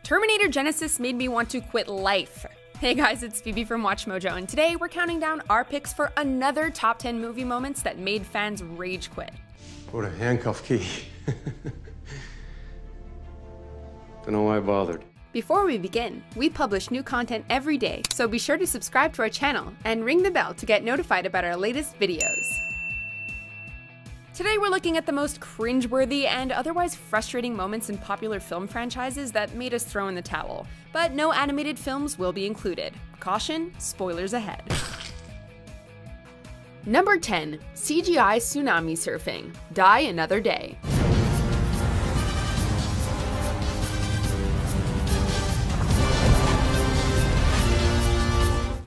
Terminator Genisys made me want to quit life. Hey guys, it's Phoebe from WatchMojo, and today we're counting down our picks for another top 10 movie moments that made fans rage quit. What a handcuff key. Don't know why I bothered. Before we begin, we publish new content every day, so be sure to subscribe to our channel and ring the bell to get notified about our latest videos. Today we're looking at the most cringeworthy and otherwise frustrating moments in popular film franchises that made us throw in the towel, but no animated films will be included. Caution, spoilers ahead. Number 10. CGI Tsunami Surfing. Die Another Day.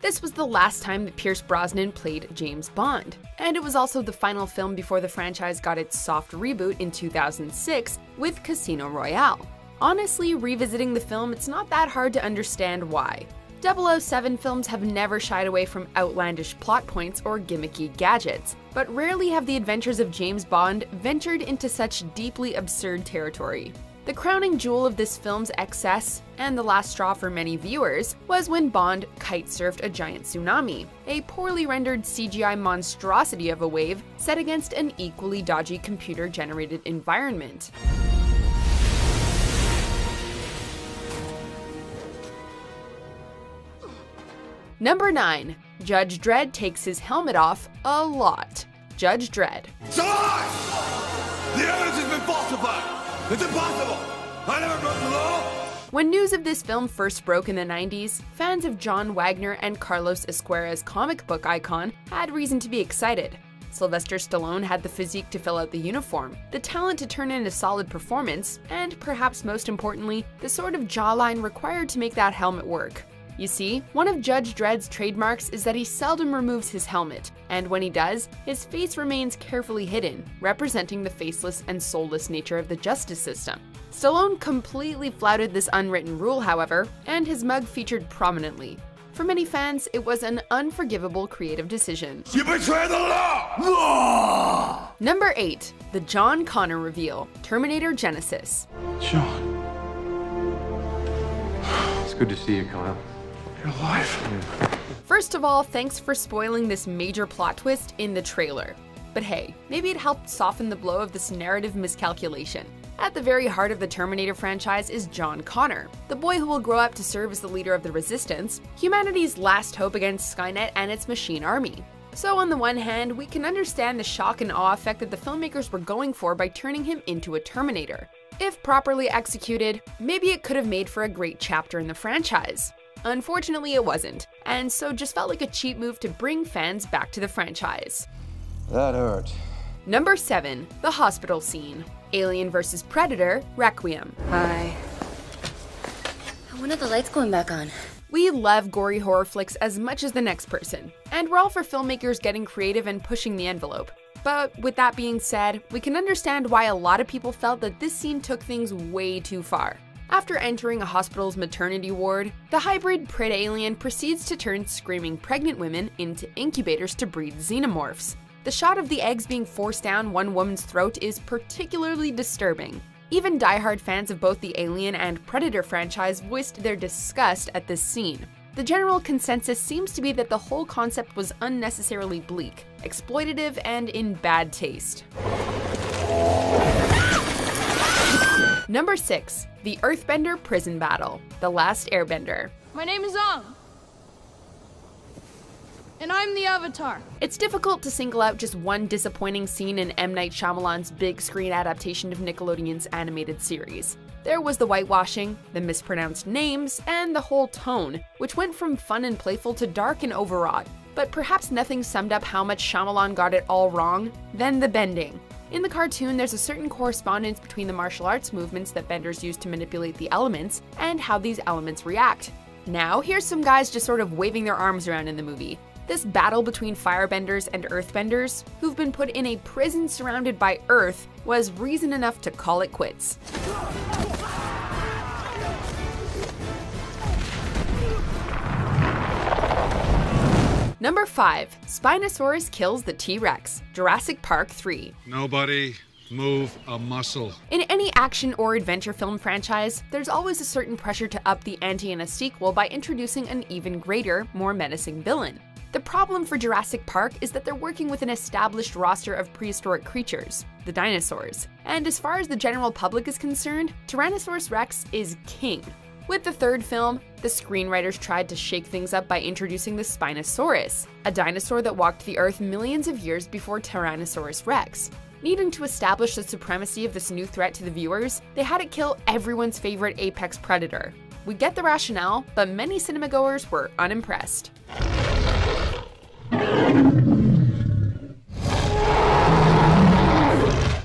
This was the last time that Pierce Brosnan played James Bond, and it was also the final film before the franchise got its soft reboot in 2006 with Casino Royale. Honestly, revisiting the film, it's not that hard to understand why. 007 films have never shied away from outlandish plot points or gimmicky gadgets, but rarely have the adventures of James Bond ventured into such deeply absurd territory. The crowning jewel of this film's excess, and the last straw for many viewers, was when Bond kite-surfed a giant tsunami, a poorly rendered CGI monstrosity of a wave set against an equally dodgy computer-generated environment. Number 9. Judge Dredd takes his helmet off a lot. Judge Dredd. It's a lie! The evidence has been falsified! It's impossible! I never broke the law! When news of this film first broke in the 90s, fans of John Wagner and Carlos Ezquerra's comic book icon had reason to be excited. Sylvester Stallone had the physique to fill out the uniform, the talent to turn in a solid performance, and perhaps most importantly, the sort of jawline required to make that helmet work. You see, one of Judge Dredd's trademarks is that he seldom removes his helmet, and when he does, his face remains carefully hidden, representing the faceless and soulless nature of the justice system. Stallone completely flouted this unwritten rule, however, and his mug featured prominently. For many fans, it was an unforgivable creative decision. You betray the law! Number 8. The John Connor reveal. Terminator Genisys. John. It's good to see you, Kyle. You're alive. First of all, thanks for spoiling this major plot twist in the trailer. But hey, maybe it helped soften the blow of this narrative miscalculation. At the very heart of the Terminator franchise is John Connor, the boy who will grow up to serve as the leader of the Resistance, humanity's last hope against Skynet and its machine army. So on the one hand, we can understand the shock and awe effect that the filmmakers were going for by turning him into a Terminator. If properly executed, maybe it could have made for a great chapter in the franchise. Unfortunately, it wasn't, and so just felt like a cheap move to bring fans back to the franchise. That hurt. Number 7. The hospital scene. Alien vs. Predator, Requiem. Hi. When are the lights going back on? We love gory horror flicks as much as the next person, and we're all for filmmakers getting creative and pushing the envelope. But with that being said, we can understand why a lot of people felt that this scene took things way too far. After entering a hospital's maternity ward, the hybrid Pred alien proceeds to turn screaming pregnant women into incubators to breed xenomorphs. The shot of the eggs being forced down one woman's throat is particularly disturbing. Even diehard fans of both the Alien and Predator franchise voiced their disgust at this scene. The general consensus seems to be that the whole concept was unnecessarily bleak, exploitative, and in bad taste. Number 6. The Earthbender Prison Battle. The Last Airbender. My name is Ang, and I'm the Avatar. It's difficult to single out just one disappointing scene in M. Night Shyamalan's big screen adaptation of Nickelodeon's animated series. There was the whitewashing, the mispronounced names, and the whole tone, which went from fun and playful to dark and overwrought. But perhaps nothing summed up how much Shyamalan got it all wrong than the bending. In the cartoon, there's a certain correspondence between the martial arts movements that benders use to manipulate the elements and how these elements react. Now, here's some guys just sort of waving their arms around in the movie. This battle between firebenders and earthbenders, who've been put in a prison surrounded by Earth, was reason enough to call it quits. Number 5. Spinosaurus kills the T-Rex. Jurassic Park 3. Nobody move a muscle. In any action or adventure film franchise, there's always a certain pressure to up the ante in a sequel by introducing an even greater, more menacing villain. The problem for Jurassic Park is that they're working with an established roster of prehistoric creatures, the dinosaurs. And as far as the general public is concerned, Tyrannosaurus Rex is king. With the third film, the screenwriters tried to shake things up by introducing the Spinosaurus, a dinosaur that walked the Earth millions of years before Tyrannosaurus Rex. Needing to establish the supremacy of this new threat to the viewers, they had it kill everyone's favorite apex predator. We get the rationale, but many cinemagoers were unimpressed.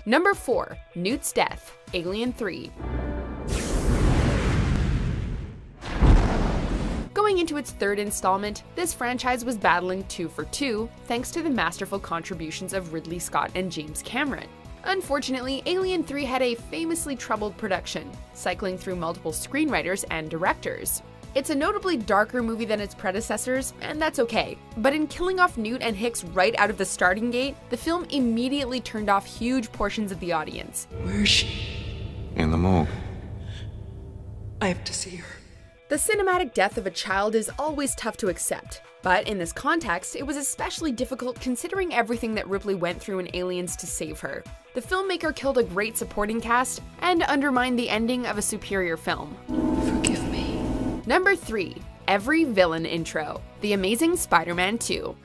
Number 4. Newts Death, Alien 3. Going into its third installment, this franchise was battling 2 for 2, thanks to the masterful contributions of Ridley Scott and James Cameron. Unfortunately, Alien 3 had a famously troubled production, cycling through multiple screenwriters and directors. It's a notably darker movie than its predecessors, and that's okay. But in killing off Newt and Hicks right out of the starting gate, the film immediately turned off huge portions of the audience. Where is she? In the morgue. I have to see her. The cinematic death of a child is always tough to accept, but in this context, it was especially difficult considering everything that Ripley went through in Aliens to save her. The filmmaker killed a great supporting cast and undermined the ending of a superior film. Forgive me. Number 3. Every Villain Intro, The Amazing Spider-Man 2.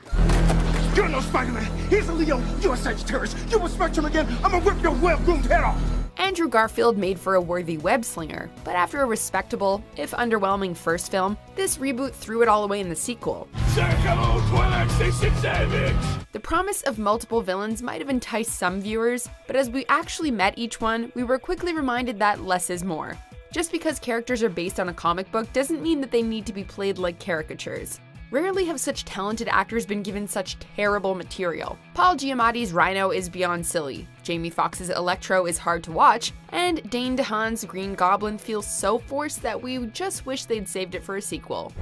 You're no Spider-Man. He's a Leo. You're a Sagittarius. You will smash him again. I'm gonna rip your well-groomed head off. Andrew Garfield made for a worthy web-slinger, but after a respectable, if underwhelming first film, this reboot threw it all away in the sequel. Say hello, Twilight Station Savage. The promise of multiple villains might have enticed some viewers, but as we actually met each one, we were quickly reminded that less is more. Just because characters are based on a comic book doesn't mean that they need to be played like caricatures. Rarely have such talented actors been given such terrible material. Paul Giamatti's Rhino is beyond silly, Jamie Foxx's Electro is hard to watch, and Dane DeHaan's Green Goblin feels so forced that we just wish they'd saved it for a sequel.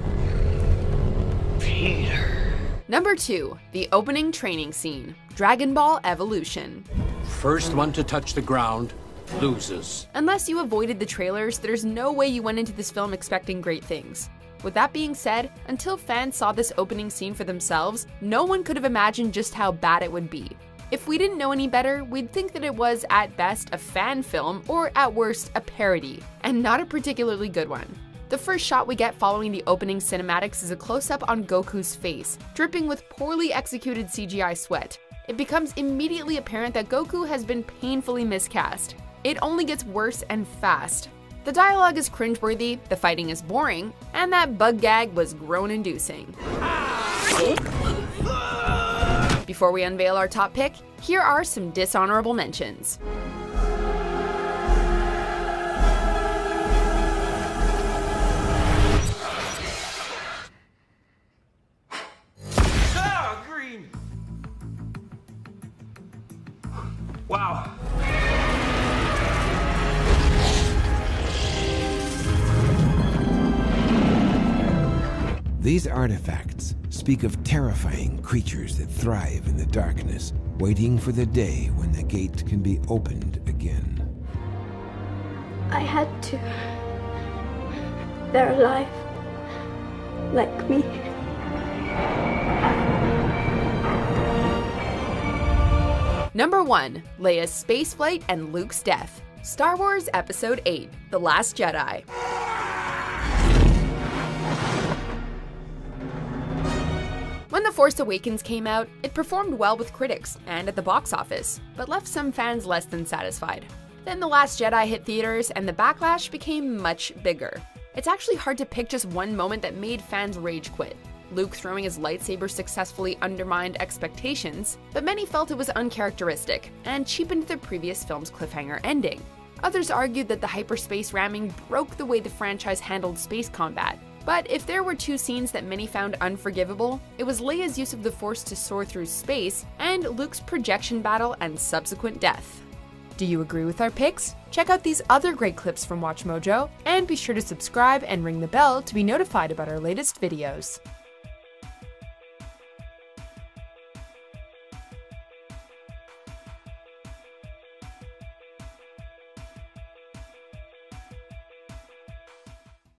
Peter. Number 2. The opening training scene, Dragon Ball Evolution. First one to touch the ground loses. Unless you avoided the trailers, there's no way you went into this film expecting great things. With that being said, until fans saw this opening scene for themselves, no one could have imagined just how bad it would be. If we didn't know any better, we'd think that it was, at best, a fan film, or at worst, a parody, and not a particularly good one. The first shot we get following the opening cinematics is a close-up on Goku's face, dripping with poorly executed CGI sweat. It becomes immediately apparent that Goku has been painfully miscast. It only gets worse and fast. The dialogue is cringeworthy, the fighting is boring, and that bug gag was groan-inducing. Before we unveil our top pick, here are some dishonorable mentions. Ah, green. Wow. These artifacts speak of terrifying creatures that thrive in the darkness, waiting for the day when the gate can be opened again. I had to. They're alive. Like me. Number 1. Leia's spaceflight and Luke's death. Star Wars Episode 8, The Last Jedi. When The Force Awakens came out, it performed well with critics and at the box office, but left some fans less than satisfied. Then The Last Jedi hit theaters and the backlash became much bigger. It's actually hard to pick just one moment that made fans rage quit. Luke throwing his lightsaber successfully undermined expectations, but many felt it was uncharacteristic and cheapened the previous film's cliffhanger ending. Others argued that the hyperspace ramming broke the way the franchise handled space combat. But if there were two scenes that many found unforgivable, it was Leia's use of the Force to soar through space and Luke's projection battle and subsequent death. Do you agree with our picks? Check out these other great clips from WatchMojo, and be sure to subscribe and ring the bell to be notified about our latest videos.